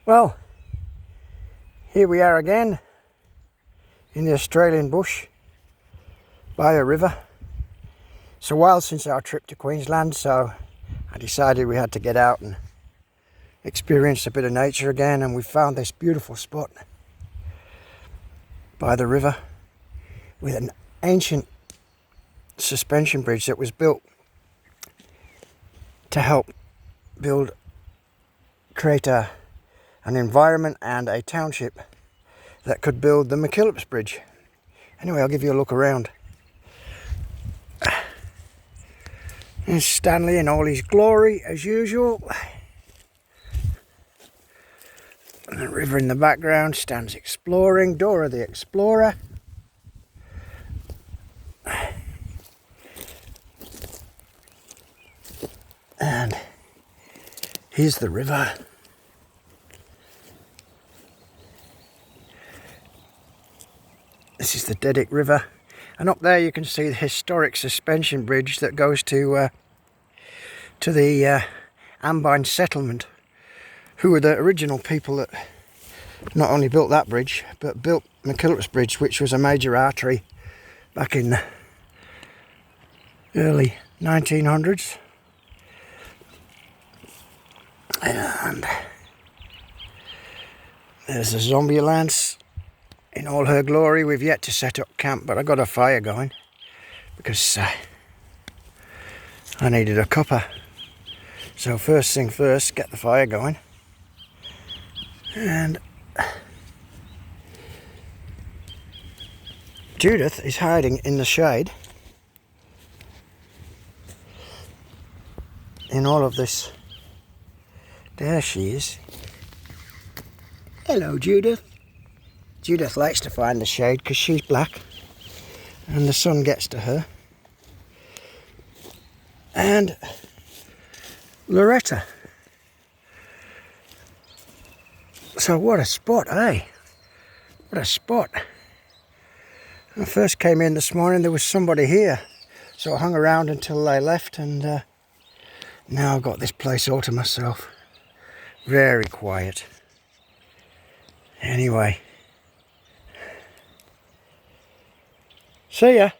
Well, here we are again in the Australian bush by a river. It's a while since our trip to Queensland, so I decided we had to get out and experience a bit of nature again, and we found this beautiful spot by the river with an ancient suspension bridge that was built to help create an environment and a township that could build the McKillops Bridge. Anyway, I'll give you a look around. There's Stanley in all his glory, as usual. And the river in the background, Stan's exploring, Dora the Explorer. And here's the river. This is the Dedic River, and up there you can see the historic suspension bridge that goes to the Ambyne settlement, who were the original people that not only built that bridge but built McKillops Bridge, which was a major artery back in the early 1900s. And there's the Zombulance in all her glory. We've yet to set up camp, but I got a fire going because I needed a cuppa. So first thing first, get the fire going. And Judith is hiding in the shade in all of this. There she is. Hello, Judith. Judith likes to find the shade because she's black and the sun gets to her. And Loretta. So what a spot, eh? What a spot. When I first came in this morning, there was somebody here. So I hung around until they left, and now I've got this place all to myself. Very quiet. Anyway. See ya.